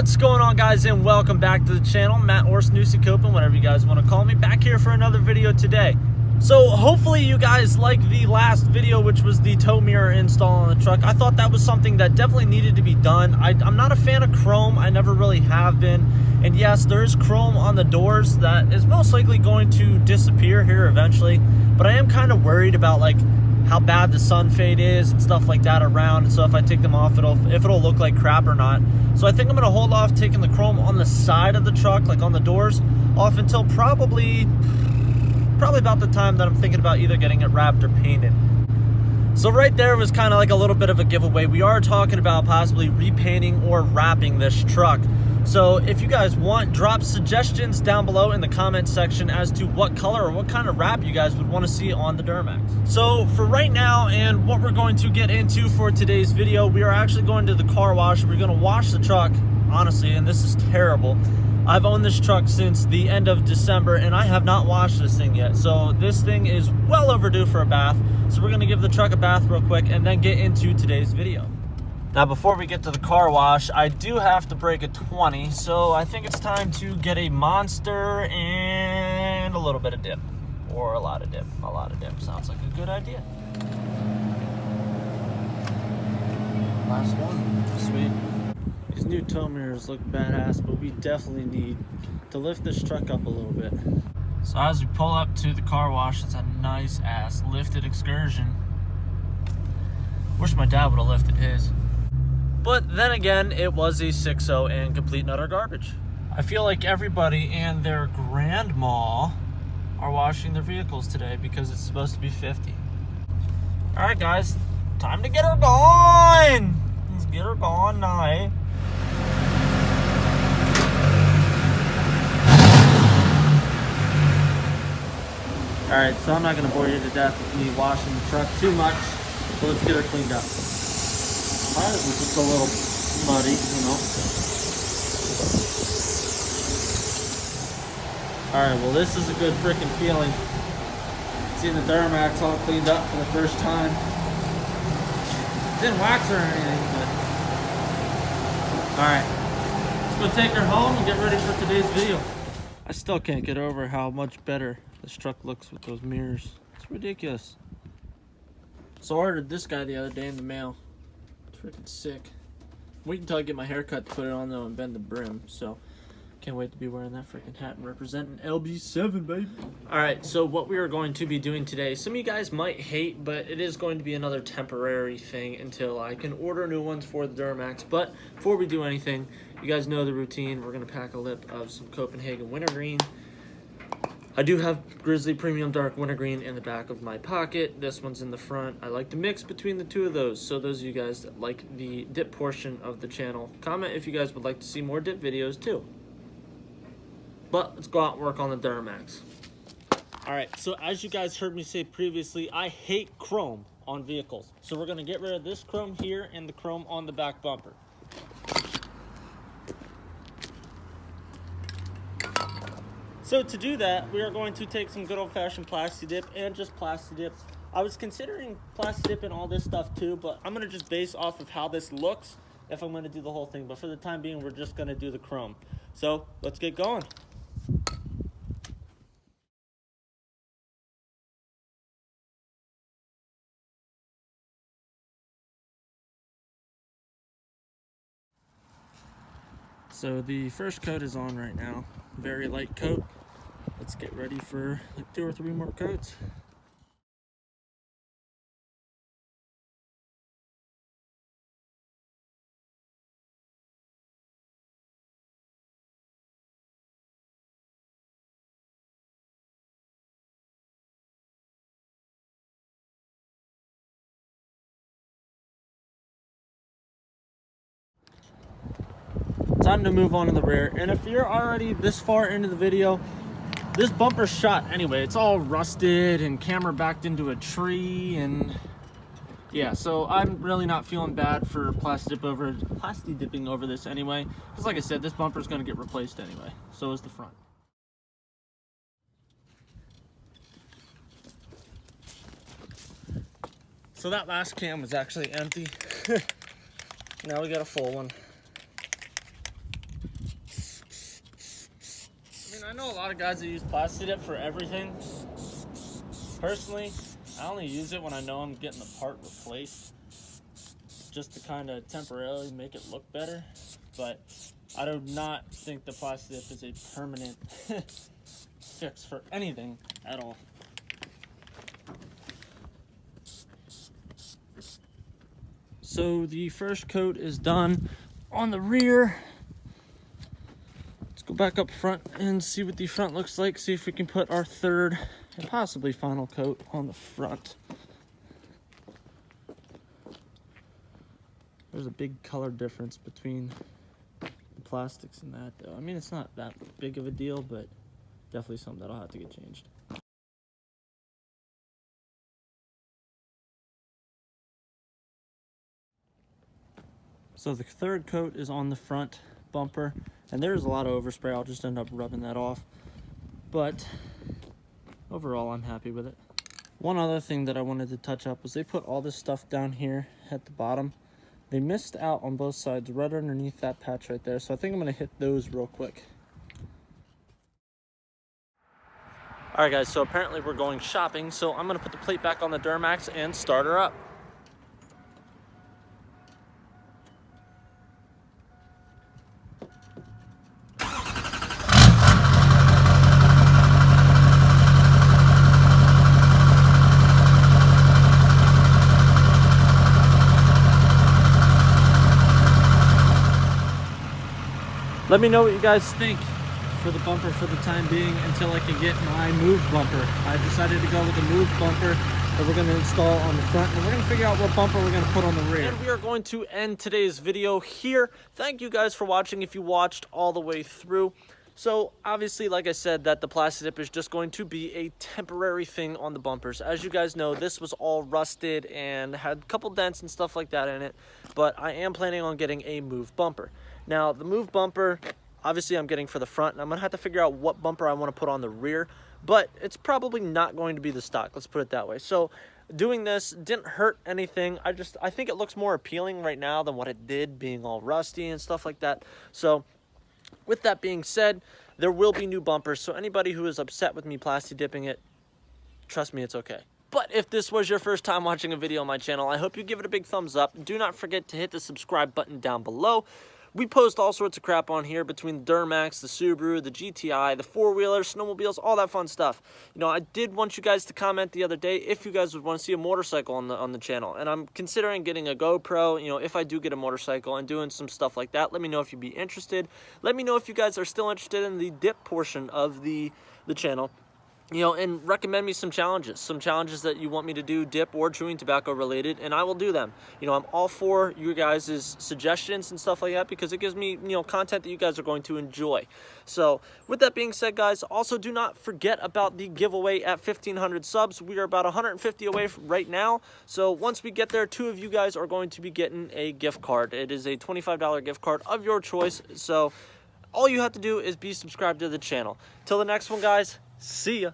What's going on, guys, and welcome back to the channel. Matt or Snoozy Copin, whatever you guys want to call me, back here for another video today. So hopefully you guys liked the last video, which was the tow mirror install on the truck. I thought that was something that definitely needed to be done. I'm not a fan of chrome. I never really have been. And yes, there is chrome on the doors that is most likely going to disappear here eventually. But I am kind of worried about like how bad the sun fade is and stuff like that around. So if I take them off, if it'll look like crap or not. So I think I'm gonna hold off taking the chrome on the side of the truck, like on the doors, off until probably about the time that I'm thinking about either getting it wrapped or painted. So right there was kind of like a little bit of a giveaway. We are talking about possibly repainting or wrapping this truck. So if you guys want, drop suggestions down below in the comment section as to what color or what kind of wrap you guys would want to see on the Duramax. So for right now, and what we're going to get into for today's video, we are actually going to the car wash. We're going to wash the truck, honestly, and this is terrible. I've owned this truck since the end of December and I have not washed this thing yet. So this thing is well overdue for a bath. So we're going to give the truck a bath real quick and then get into today's video. Now, before we get to the car wash, I do have to break a 20, so I think it's time to get a Monster and a little bit of dip, or a lot of dip. A lot of dip sounds like a good idea. Last one, sweet. These new tow mirrors look badass, but we definitely need to lift this truck up a little bit. So as we pull up to the car wash, it's a nice ass lifted Excursion. Wish my dad would have lifted his. But then again, it was a 6.0 and complete and utter garbage. I feel like everybody and their grandma are washing their vehicles today because it's supposed to be 50. All right, guys, time to get her going. Let's get her going now. All right, so I'm not gonna bore you to death with me washing the truck too much, so let's get her cleaned up. Mine is just a little muddy, you know. Alright, well, this is a good freaking feeling. Seeing the Duramax all cleaned up for the first time. Didn't wax or anything, but... Alright, let's go take her home and get ready for today's video. I still can't get over how much better this truck looks with those mirrors. It's ridiculous. So I ordered this guy the other day in the mail. Freaking sick. Wait until I get my haircut to put it on though and bend the brim. So can't wait to be wearing that freaking hat and representing LB7, baby. Alright, so what we are going to be doing today, some of you guys might hate, but it is going to be another temporary thing until I can order new ones for the Duramax. But before we do anything, you guys know the routine. We're going to pack a lip of some Copenhagen Wintergreen. I do have Grizzly Premium Dark Wintergreen in the back of my pocket. This one's in the front. I like to mix between the two of those. So those of you guys that like the dip portion of the channel, comment if you guys would like to see more dip videos too. But let's go out and work on the Duramax. Alright, so as you guys heard me say previously, I hate chrome on vehicles. So we're going to get rid of this chrome here and the chrome on the back bumper. So to do that, we are going to take some good old-fashioned Plasti Dip and just Plasti Dip. I was considering Plasti Dip and all this stuff too, but I'm going to just base off of how this looks if I'm going to do the whole thing. But for the time being, we're just going to do the chrome. So let's get going. So the first coat is on right now. Very light coat. Let's get ready for like 2 or 3 more coats. Time to move on to the rear. And if you're already this far into the video, this bumper's shot anyway. It's all rusted and camera backed into a tree, and yeah, so I'm really not feeling bad for Plasti Dipping over this anyway, because like I said, this bumper's going to get replaced anyway. So is the front. So that last cam was actually empty. Now we got a full one. lot of guys that use plastic dip for everything. Personally, I only use it when I know I'm getting the part replaced, just to kind of temporarily make it look better. But I do not think the plastic dip is a permanent fix for anything at all. So the first coat is done on the rear. Let's go back up front and see what the front looks like. See if we can put our third and possibly final coat on the front. There's a big color difference between the plastics and that, though. I mean, it's not that big of a deal, but definitely something that'll have to get changed. So the third coat is on the front bumper, and there's a lot of overspray. I'll just end up rubbing that off, but overall I'm happy with it. One other thing that I wanted to touch up was they put all this stuff down here at the bottom. They missed out on both sides right underneath that patch right there, so I think I'm going to hit those real quick. Alright guys, so apparently we're going shopping, so I'm going to put the plate back on the Duramax and start her up. Let me know what you guys think for the bumper for the time being until I can get my move bumper. I decided to go with the move bumper that we're going to install on the front, and we're going to figure out what bumper we're going to put on the rear. And we are going to end today's video here. Thank you guys for watching if you watched all the way through. So obviously, like I said, that the plastic dip is just going to be a temporary thing on the bumpers. As you guys know, this was all rusted and had a couple dents and stuff like that in it, but I am planning on getting a move bumper. Now, the move bumper, obviously I'm getting for the front, and I'm going to have to figure out what bumper I want to put on the rear, but it's probably not going to be the stock, let's put it that way. So doing this didn't hurt anything. I think it looks more appealing right now than what it did, being all rusty and stuff like that. So with that being said, there will be new bumpers, so anybody who is upset with me plastic dipping it, trust me, it's okay. But if this was your first time watching a video on my channel, I hope you give it a big thumbs up. Do not forget to hit the subscribe button down below. We post all sorts of crap on here between the Duramax, the Subaru, the GTI, the four-wheelers, snowmobiles, all that fun stuff. You know, I did want you guys to comment the other day if you guys would want to see a motorcycle on the channel. And I'm considering getting a GoPro, you know, if I do get a motorcycle and doing some stuff like that. Let me know if you'd be interested. Let me know if you guys are still interested in the dip portion of the channel. You know, and recommend me some challenges that you want me to do, dip or chewing tobacco related, and I will do them. You know, I'm all for you guys' suggestions and stuff like that because it gives me, you know, content that you guys are going to enjoy. So with that being said, guys, also do not forget about the giveaway at 1,500 subs. We are about 150 away right now. So once we get there, 2 of you guys are going to be getting a gift card. It is a $25 gift card of your choice. So all you have to do is be subscribed to the channel. Till the next one, guys. See ya.